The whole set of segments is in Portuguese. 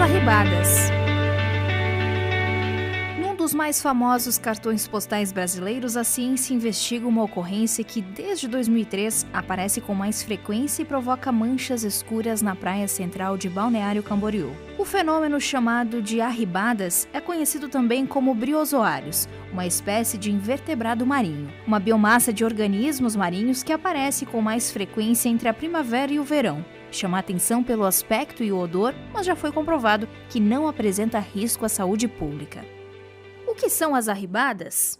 arribadas. Num dos mais famosos cartões postais brasileiros, a ciência investiga uma ocorrência que, desde 2003, aparece com mais frequência e provoca manchas escuras na praia central de Balneário Camboriú. O fenômeno chamado de arribadas é conhecido também como briozoários, uma espécie de invertebrado marinho, uma biomassa de organismos marinhos que aparece com mais frequência entre a primavera e o verão. Chama atenção pelo aspecto e o odor, mas já foi comprovado que não apresenta risco à saúde pública. O que são as arribadas?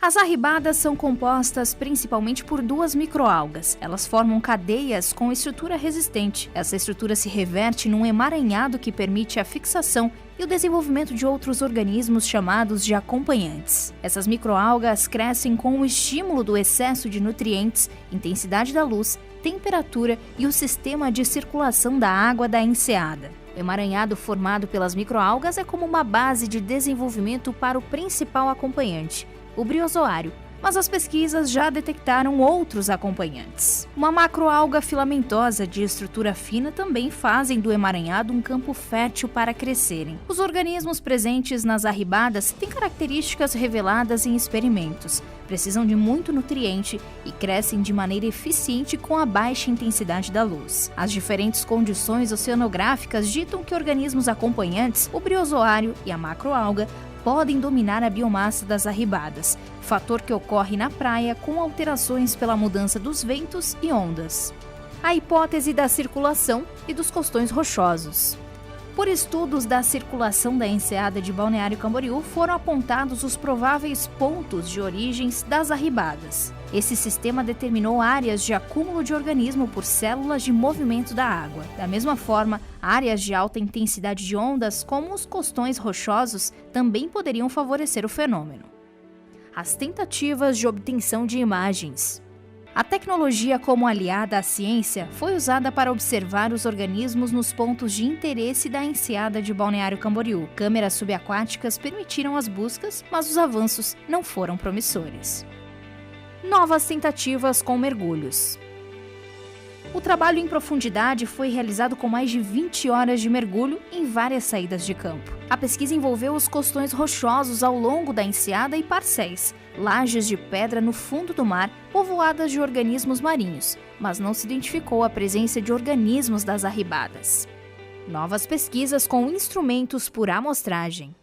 As arribadas são compostas principalmente por duas microalgas. Elas formam cadeias com estrutura resistente. Essa estrutura se reverte num emaranhado que permite a fixação e o desenvolvimento de outros organismos chamados de acompanhantes. Essas microalgas crescem com o estímulo do excesso de nutrientes, intensidade da luz, temperatura e o sistema de circulação da água da enseada. O emaranhado formado pelas microalgas é como uma base de desenvolvimento para o principal acompanhante, o briozoário, mas as pesquisas já detectaram outros acompanhantes. Uma macroalga filamentosa de estrutura fina também fazem do emaranhado um campo fértil para crescerem. Os organismos presentes nas arribadas têm características reveladas em experimentos, precisam de muito nutriente e crescem de maneira eficiente com a baixa intensidade da luz. As diferentes condições oceanográficas ditam que organismos acompanhantes, o briozoário e a macroalga, podem dominar a biomassa das arribadas, fator que ocorre na praia com alterações pela mudança dos ventos e ondas. A hipótese da circulação e dos costões rochosos. Por estudos da circulação da enseada de Balneário Camboriú, foram apontados os prováveis pontos de origens das arribadas. Esse sistema determinou áreas de acúmulo de organismo por células de movimento da água. Da mesma forma, áreas de alta intensidade de ondas, como os costões rochosos, também poderiam favorecer o fenômeno. As tentativas de obtenção de imagens. A tecnologia como aliada à ciência foi usada para observar os organismos nos pontos de interesse da enseada de Balneário Camboriú. Câmeras subaquáticas permitiram as buscas, mas os avanços não foram promissores. Novas tentativas com mergulhos. O trabalho em profundidade foi realizado com mais de 20 horas de mergulho em várias saídas de campo. A pesquisa envolveu os costões rochosos ao longo da enseada e parcéis, lajes de pedra no fundo do mar, povoadas de organismos marinhos, mas não se identificou a presença de organismos das arribadas. Novas pesquisas com instrumentos por amostragem.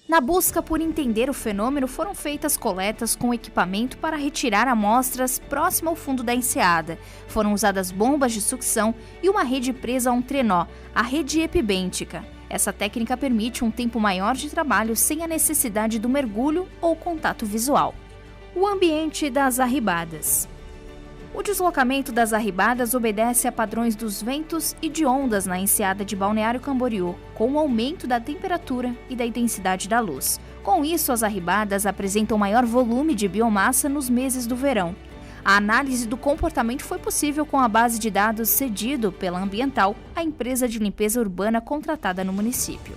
Na busca por entender o fenômeno, foram feitas coletas com equipamento para retirar amostras próximo ao fundo da enseada. Foram usadas bombas de sucção e uma rede presa a um trenó, a rede epibêntica. Essa técnica permite um tempo maior de trabalho sem a necessidade do mergulho ou contato visual. O ambiente das arribadas. O deslocamento das arribadas obedece a padrões dos ventos e de ondas na enseada de Balneário Camboriú, com o aumento da temperatura e da intensidade da luz. Com isso, as arribadas apresentam maior volume de biomassa nos meses do verão. A análise do comportamento foi possível com a base de dados cedido pela Ambiental, a empresa de limpeza urbana contratada no município.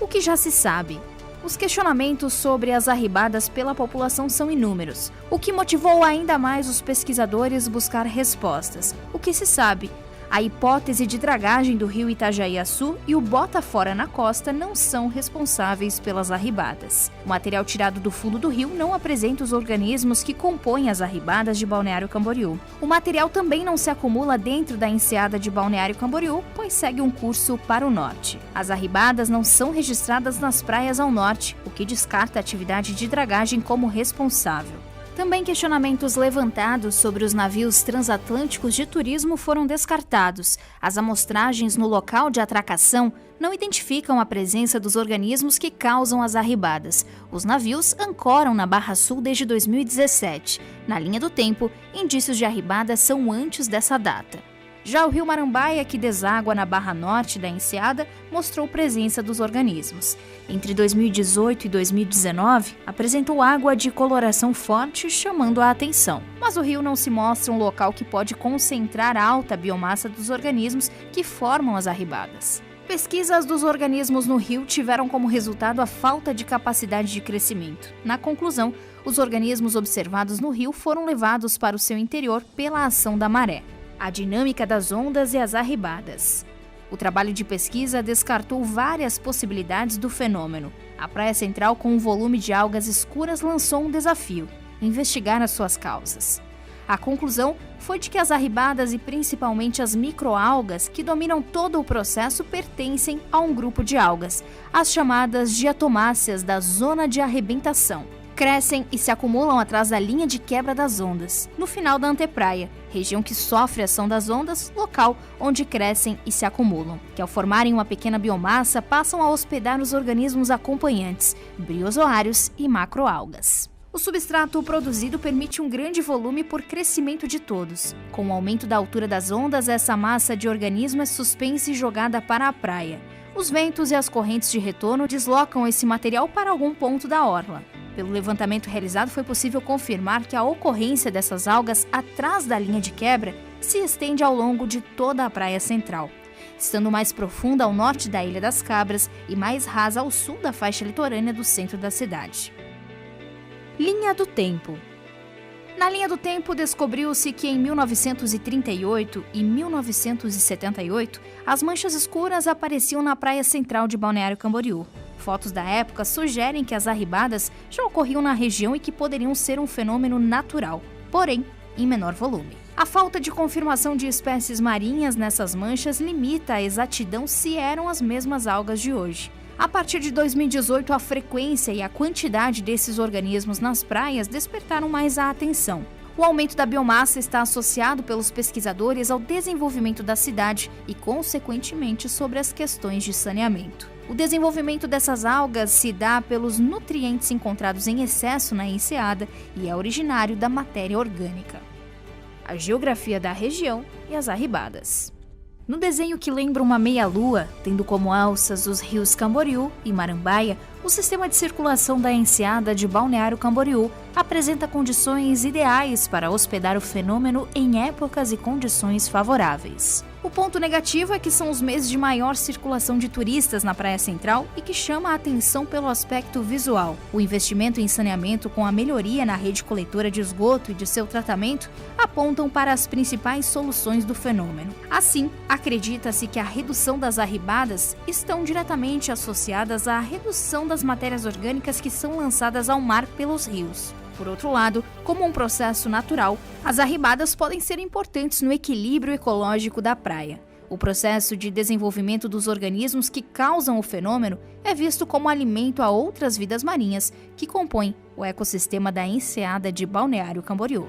O que já se sabe? Os questionamentos sobre as arribadas pela população são inúmeros, o que motivou ainda mais os pesquisadores buscar respostas. O que se sabe? A hipótese de dragagem do rio Itajaí-Açu e o bota-fora na costa não são responsáveis pelas arribadas. O material tirado do fundo do rio não apresenta os organismos que compõem as arribadas de Balneário Camboriú. O material também não se acumula dentro da enseada de Balneário Camboriú, pois segue um curso para o norte. As arribadas não são registradas nas praias ao norte, o que descarta a atividade de dragagem como responsável. Também questionamentos levantados sobre os navios transatlânticos de turismo foram descartados. As amostragens no local de atracação não identificam a presença dos organismos que causam as arribadas. Os navios ancoram na Barra Sul desde 2017. Na linha do tempo, indícios de arribadas são antes dessa data. Já o rio Marambaia, que deságua na Barra Norte da enseada, mostrou presença dos organismos. Entre 2018 e 2019, apresentou água de coloração forte, chamando a atenção. Mas o rio não se mostra um local que pode concentrar a alta biomassa dos organismos que formam as arribadas. Pesquisas dos organismos no rio tiveram como resultado a falta de capacidade de crescimento. Na conclusão, os organismos observados no rio foram levados para o seu interior pela ação da maré. A dinâmica das ondas e as arribadas. O trabalho de pesquisa descartou várias possibilidades do fenômeno. A Praia Central, com um volume de algas escuras, lançou um desafio: investigar as suas causas. A conclusão foi de que as arribadas e principalmente as microalgas que dominam todo o processo pertencem a um grupo de algas, as chamadas diatomáceas da zona de arrebentação. Crescem e se acumulam atrás da linha de quebra das ondas, no final da antepraia, região que sofre a ação das ondas, local onde crescem e se acumulam, que ao formarem uma pequena biomassa passam a hospedar os organismos acompanhantes, briozoários e macroalgas. O substrato produzido permite um grande volume por crescimento de todos. Com o aumento da altura das ondas, essa massa de organismo é suspensa e jogada para a praia. Os ventos e as correntes de retorno deslocam esse material para algum ponto da orla. Pelo levantamento realizado, foi possível confirmar que a ocorrência dessas algas atrás da linha de quebra se estende ao longo de toda a Praia Central, estando mais profunda ao norte da Ilha das Cabras e mais rasa ao sul da faixa litorânea do centro da cidade. Linha do Tempo. Na linha do tempo, descobriu-se que em 1938 e 1978, as manchas escuras apareciam na Praia Central de Balneário Camboriú. Fotos da época sugerem que as arribadas já ocorriam na região e que poderiam ser um fenômeno natural, porém em menor volume. A falta de confirmação de espécies marinhas nessas manchas limita a exatidão se eram as mesmas algas de hoje. A partir de 2018, a frequência e a quantidade desses organismos nas praias despertaram mais a atenção. O aumento da biomassa está associado pelos pesquisadores ao desenvolvimento da cidade e, consequentemente, sobre as questões de saneamento. O desenvolvimento dessas algas se dá pelos nutrientes encontrados em excesso na enseada e é originário da matéria orgânica. A geografia da região e as arribadas. No desenho que lembra uma meia-lua, tendo como alças os rios Camboriú e Marambaia, o sistema de circulação da enseada de Balneário Camboriú apresenta condições ideais para hospedar o fenômeno em épocas e condições favoráveis. O ponto negativo é que são os meses de maior circulação de turistas na Praia Central e que chama a atenção pelo aspecto visual. O investimento em saneamento com a melhoria na rede coletora de esgoto e de seu tratamento apontam para as principais soluções do fenômeno. Assim, acredita-se que a redução das arribadas estão diretamente associadas à redução das matérias orgânicas que são lançadas ao mar pelos rios. Por outro lado, como um processo natural, as arribadas podem ser importantes no equilíbrio ecológico da praia. O processo de desenvolvimento dos organismos que causam o fenômeno é visto como alimento a outras vidas marinhas que compõem o ecossistema da enseada de Balneário Camboriú.